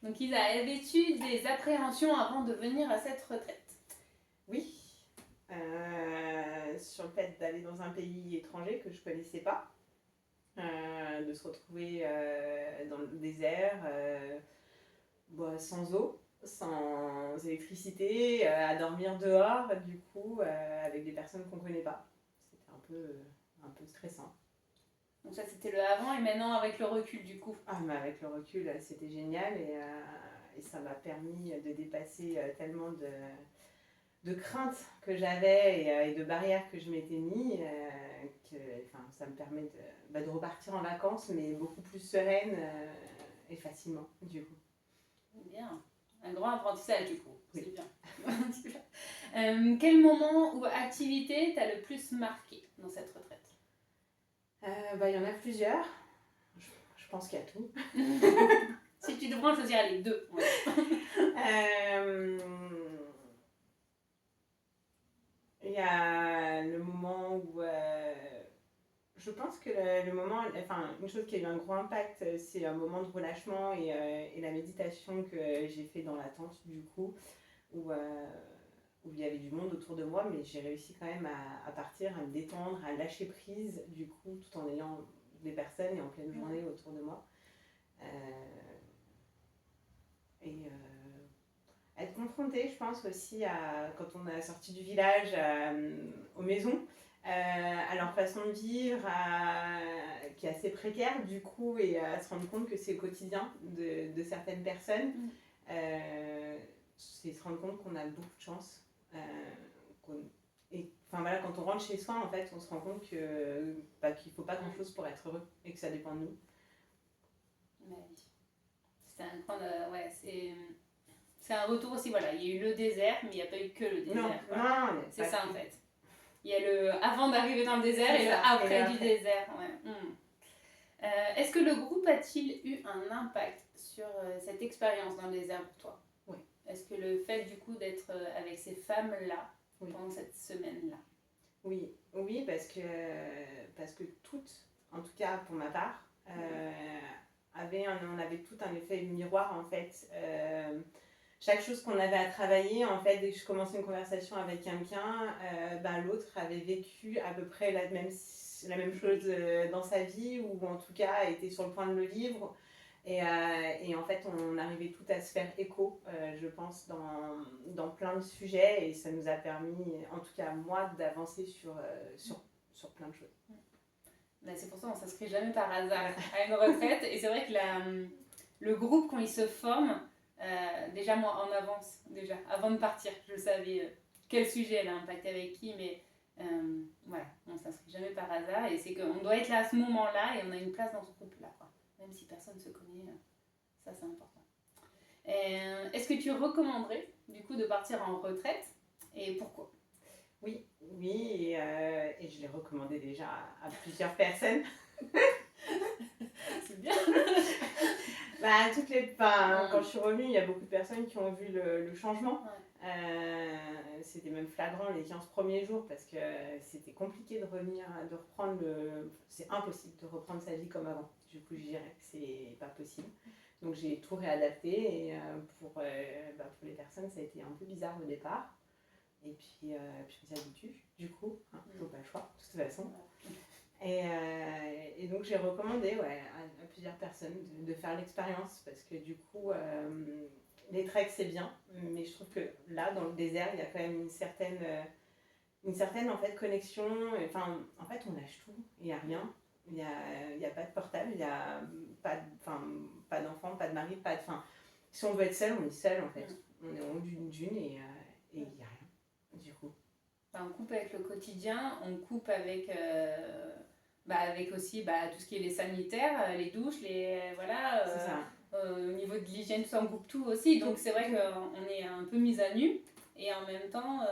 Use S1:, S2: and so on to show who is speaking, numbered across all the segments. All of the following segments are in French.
S1: Donc ils avaient-tu des appréhensions avant de venir à cette retraite?
S2: Oui, sur le fait d'aller dans un pays étranger que je ne connaissais pas, de se retrouver dans le désert, sans eau, sans électricité, à dormir dehors, du coup, avec des personnes qu'on ne connaît pas. C'était un peu stressant.
S1: Donc ça c'était le avant et maintenant avec le recul du coup.
S2: Ah, mais avec le recul, c'était génial et ça m'a permis de dépasser tellement de craintes que j'avais et de barrières que je m'étais mis, que ça me permet de repartir en vacances, mais beaucoup plus sereine et facilement, du coup.
S1: Bien, un grand apprentissage du coup,
S2: Oui.
S1: c'est bien. Quel moment ou activité t'a le plus marqué dans cette retraite?
S2: Il y en a plusieurs. Je pense qu'il y a tout.
S1: Si tu devrais en choisir les deux. Ouais.
S2: Il y a le moment où je pense que le moment, une chose qui a eu un gros impact, c'est un moment de relâchement et la méditation que j'ai fait dans la tente du coup, où il y avait du monde autour de moi, mais j'ai réussi quand même à partir, à me détendre, à lâcher prise du coup, tout en ayant des personnes et en pleine journée autour de moi. Être confrontée, je pense aussi, quand on est sorti du village, aux maisons, à leur façon de vivre, qui est assez précaire du coup, et à se rendre compte que c'est le quotidien de certaines personnes. C'est se rendre compte qu'on a beaucoup de chance. Quand on rentre chez soi, en fait, on se rend compte qu'il ne faut pas grand-chose pour être heureux et que ça dépend de nous.
S1: C'est c'est un retour aussi, voilà, il y a eu le désert, mais il n'y a pas eu que le désert.
S2: Non,
S1: c'est ça en fait. Il y a le avant d'arriver dans le désert et le après du désert. Ouais. Est-ce que le groupe a-t-il eu un impact sur cette expérience dans le désert pour toi?
S2: Oui.
S1: Est-ce que le fait du coup d'être avec ces femmes-là pendant cette semaine-là?
S2: Oui, parce que toutes, en tout cas pour ma part, on avait tout un effet miroir en fait. Chaque chose qu'on avait à travailler, en fait, dès que je commençais une conversation avec quelqu'un, l'autre avait vécu à peu près la même chose dans sa vie, ou en tout cas était sur le point de le vivre. Et en fait, on arrivait tout à se faire écho, je pense, dans plein de sujets, et ça nous a permis, en tout cas moi, d'avancer sur plein de choses.
S1: C'est pour ça qu'on ne s'inscrit jamais par hasard à une retraite, et c'est vrai que le groupe, quand il se forme, déjà moi en avance, avant de partir, je savais quel sujet elle a impacté avec qui, mais voilà, on ne s'inscrit jamais par hasard, et c'est qu'on doit être là à ce moment-là, et on a une place dans ce groupe-là, quoi. Même si personne ne se connaît, ça c'est important. Est-ce que tu recommanderais du coup de partir en retraite, et pourquoi?
S2: Oui, et je l'ai recommandé déjà à plusieurs personnes.
S1: C'est bien.
S2: Quand je suis revenue, il y a beaucoup de personnes qui ont vu le changement. C'était même flagrant les 15 premiers jours, parce que c'était compliqué de revenir, de reprendre c'est impossible de reprendre sa vie comme avant. Du coup, je dirais que c'est pas possible. Donc j'ai tout réadapté, et pour les personnes, ça a été un peu bizarre au départ. Et puis on s'habitue, du coup, ils n'ont pas le choix, de toute façon. Et donc j'ai recommandé à plusieurs personnes de faire l'expérience, parce que du coup, les treks c'est bien, mais je trouve que là, dans le désert, il y a quand même une certaine en fait, connexion. En fait, on lâche tout, il n'y a rien. Il n'y a pas de portable, il n'y a pas d'enfant, pas de mari, pas de... si on veut être seul, on est seul en fait. On est en haut d'une dune et il n'y a rien, du coup.
S1: On coupe avec le quotidien, on coupe avec, avec aussi tout ce qui est les sanitaires, les douches, au niveau de l'hygiène, tout ça, on coupe tout aussi. Donc c'est vrai qu'on est un peu mis à nu, et en même temps,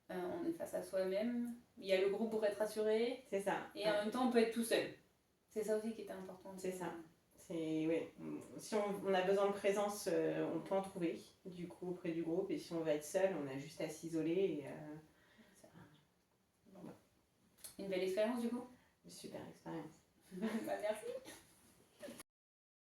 S1: on est face à soi-même. Il y a le groupe pour être rassuré.
S2: C'est ça.
S1: Et en même temps, on peut être tout seul. C'est ça aussi qui est important.
S2: C'est ça. Si on a besoin de présence, on peut en trouver, du coup, auprès du groupe. Et si on veut être seul, on a juste à s'isoler.
S1: Une belle expérience, du coup.
S2: Une super expérience.
S1: Merci.